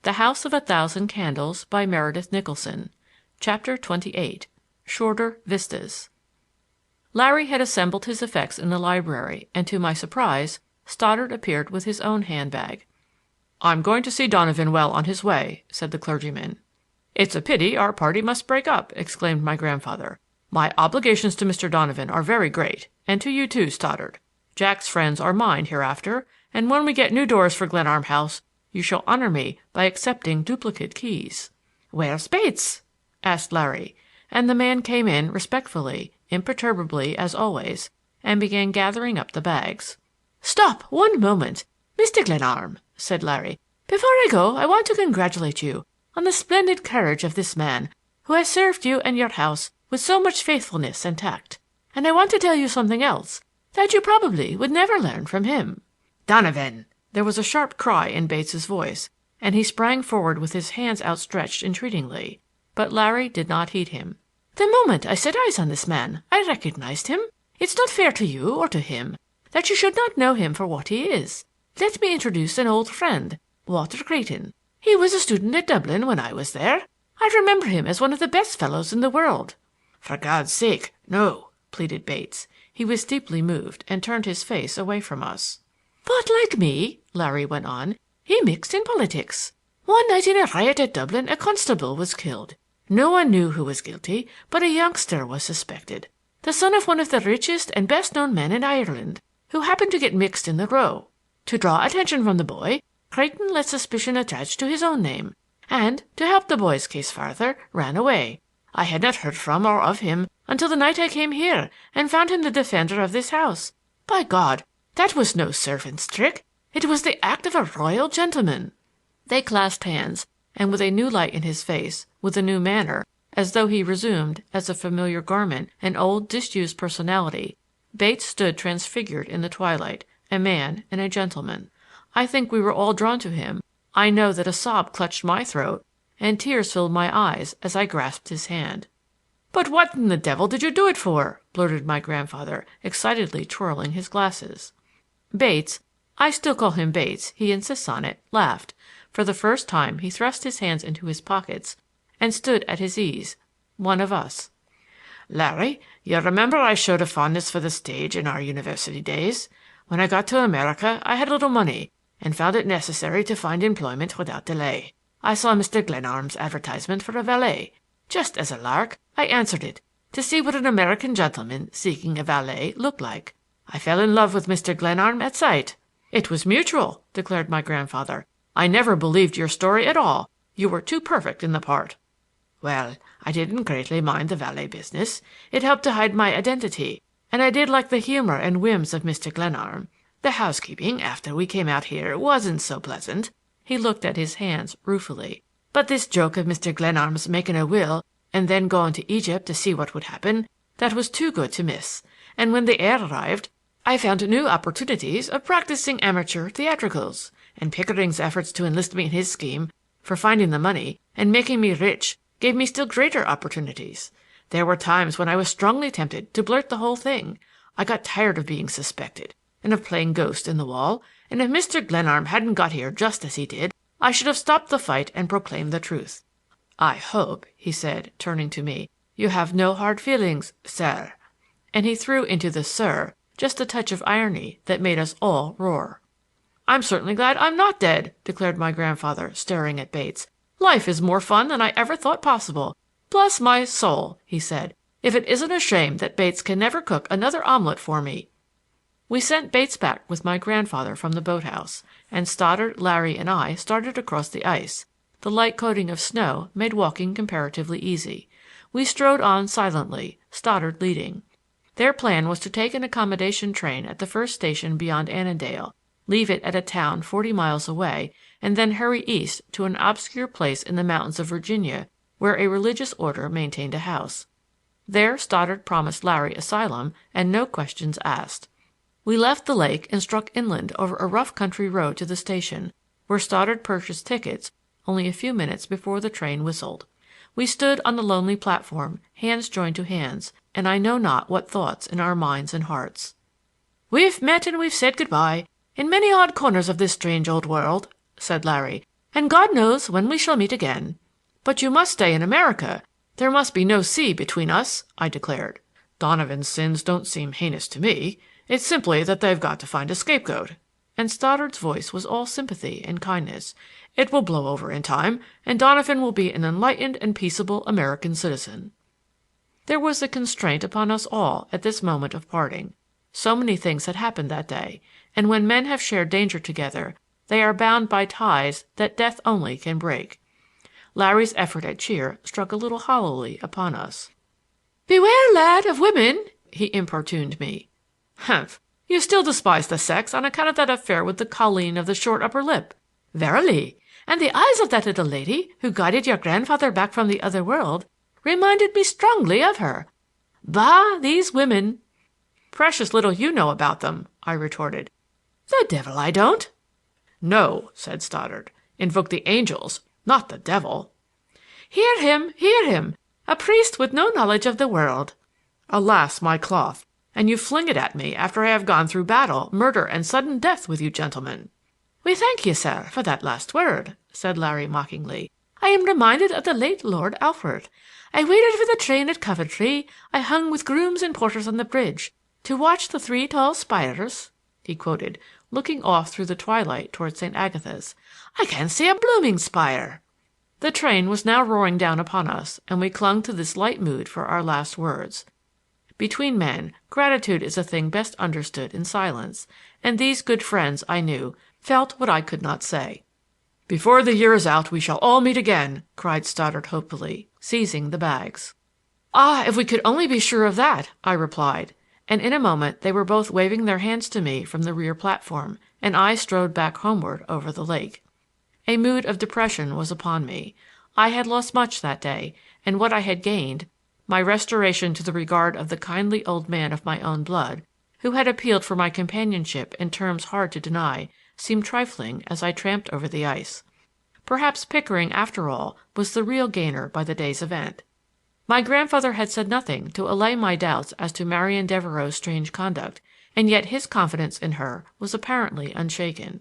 The House of a Thousand Candles by Meredith Nicholson. Chapter 28. Shorter Vistas. Larry had assembled his effects in the library, and to my surprise, Stoddard appeared with his own handbag. "I'm going to see Donovan well on his way," said the clergyman. "It's a pity our party must break up," exclaimed my grandfather. "My obligations to Mr. Donovan are very great, and to you too, Stoddard. Jack's friends are mine hereafter, and when we get new doors for Glenarm House, you shall honor me by accepting duplicate keys." "Where's Bates?" asked Larry, and the man came in respectfully, imperturbably as always, and began gathering up the bags. "Stop one moment, Mr. Glenarm," said Larry. "Before I go, I want to congratulate you on the splendid courage of this man who has served you and your house with so much faithfulness and tact. And I want to tell you something else that you probably would never learn from him." "Donovan!" There was a sharp cry in Bates's voice, and he sprang forward with his hands outstretched entreatingly. But Larry did not heed him. "The moment I set eyes on this man, I recognized him. It's not fair to you or to him that you should not know him for what he is. Let me introduce an old friend, Walter Creighton. He was a student at Dublin when I was there. I remember him as one of the best fellows in the world." "For God's sake, no!" pleaded Bates. He was deeply moved, and turned his face away from us. "But like me," Larry went on, "he mixed in politics. One night in a riot at Dublin a constable was killed. No one knew who was guilty, but a youngster was suspected, the son of one of the richest and best-known men in Ireland, who happened to get mixed in the row. To draw attention from the boy, Creighton let suspicion attach to his own name, and, to help the boy's case farther, ran away. I had not heard from or of him until the night I came here and found him the defender of this house. By God, that was no servant's trick. It was the act of a royal gentleman." They clasped hands, and with a new light in his face, with a new manner, as though he resumed, as a familiar garment, an old disused personality, Bates stood transfigured in the twilight, a man and a gentleman. I think we were all drawn to him. I know that a sob clutched my throat, and tears filled my eyes as I grasped his hand. "But what in the devil did you do it for?" blurted my grandfather, excitedly twirling his glasses. Bates—I still call him Bates, he insists on it—laughed. For the first time he thrust his hands into his pockets and stood at his ease, one of us. "Larry, you remember I showed a fondness for the stage in our university days. When I got to America I had little money, and found it necessary to find employment without delay. I saw Mr. Glenarm's advertisement for a valet. Just as a lark, I answered it, to see what an American gentleman seeking a valet looked like. I fell in love with Mr. Glenarm at sight." "It was mutual," declared my grandfather. "I never believed your story at all. You were too perfect in the part." "Well, I didn't greatly mind the valet business. It helped to hide my identity, and I did like the humor and whims of Mr. Glenarm. The housekeeping, after we came out here, wasn't so pleasant." He looked at his hands ruefully. "But this joke of Mr. Glenarm's making a will and then going to Egypt to see what would happen, that was too good to miss. And when the heir arrived, I found new opportunities of practicing amateur theatricals, and Pickering's efforts to enlist me in his scheme for finding the money and making me rich gave me still greater opportunities. There were times when I was strongly tempted to blurt the whole thing. I got tired of being suspected, and of playing ghost in the wall, and if Mr. Glenarm hadn't got here just as he did, I should have stopped the fight and proclaimed the truth. I hope," he said, turning to me, "you have no hard feelings, sir." And he threw into the "sir" just a touch of irony that made us all roar. "I'm certainly glad I'm not dead," declared my grandfather, staring at Bates. "Life is more fun than I ever thought possible. Bless my soul," he said, "if it isn't a shame that Bates can never cook another omelet for me." We sent Bates back with my grandfather from the boathouse, and Stoddard, Larry, and I started across the ice. The light coating of snow made walking comparatively easy. We strode on silently, Stoddard leading. Their plan was to take an accommodation train at the first station beyond Annandale, leave it at a town 40 miles away, and then hurry east to an obscure place in the mountains of Virginia where a religious order maintained a house. There Stoddard promised Larry asylum and no questions asked. We left the lake and struck inland over a rough country road to the station, where Stoddard purchased tickets only a few minutes before the train whistled. We stood on the lonely platform, hands joined to hands, and I know not what thoughts in our minds and hearts. "We've met and we've said good-bye in many odd corners of this strange old world," said Larry, and God knows when we shall meet again. But you must stay in America. There must be no sea between us," I declared. "Donovan's sins don't seem heinous to me. It's simply that they've got to find a scapegoat." And Stoddard's voice was all sympathy and kindness. "It will blow over in time, and Donovan will be an enlightened and peaceable American citizen." There was a constraint upon us all at this moment of parting. So many things had happened that day, and when men have shared danger together, they are bound by ties that death only can break. Larry's effort at cheer struck a little hollowly upon us. "Beware, lad, of women," he importuned me. "Humph! You still despise the sex on account of that affair with the colleen of the short upper lip." "Verily! And the eyes of that little lady who guided your grandfather back from the other world reminded me strongly of her. Bah, these women!" "Precious little you know about them," I retorted. "The devil I don't!" "No," said Stoddard. "Invoke the angels, not the devil." "Hear him, hear him! A priest with no knowledge of the world." "Alas, my cloth! And you fling it at me after I have gone through battle, murder, and sudden death with you gentlemen." "We thank you, sir, for that last word," said Larry mockingly. "I am reminded of the late Lord Alfred. I waited for the train at Coventry. I hung with grooms and porters on the bridge to watch the three tall spires," he quoted, looking off through the twilight toward St. Agatha's. "I can't see a blooming spire." The train was now roaring down upon us, and we clung to this light mood for our last words. Between men, gratitude is a thing best understood in silence, and these good friends, I knew, felt what I could not say. "Before the year is out we shall all meet again," cried Stoddard hopefully, seizing the bags. "Ah, if we could only be sure of that!" I replied, and in a moment they were both waving their hands to me from the rear platform, and I strode back homeward over the lake. A mood of depression was upon me. I had lost much that day, and what I had gained, my restoration to the regard of the kindly old man of my own blood, who had appealed for my companionship in terms hard to deny, seemed trifling as I tramped over the ice. Perhaps Pickering, after all, was the real gainer by the day's event. My grandfather had said nothing to allay my doubts as to Marian Devereux's strange conduct, and yet his confidence in her was apparently unshaken.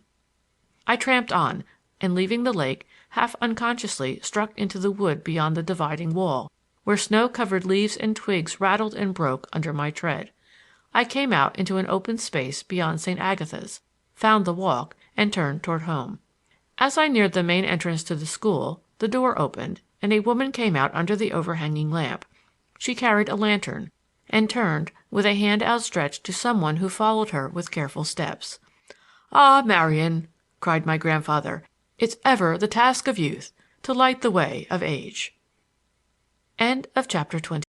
I tramped on, and leaving the lake, half unconsciously struck into the wood beyond the dividing wall, where snow-covered leaves and twigs rattled and broke under my tread. I came out into an open space beyond St. Agatha's, found the walk, and turned toward home. As I neared the main entrance to the school, the door opened, and a woman came out under the overhanging lamp. She carried a lantern, and turned, with a hand outstretched to someone who followed her with careful steps. "Ah, Marian," cried my grandfather, "it's ever the task of youth to light the way of age." End of chapter 20.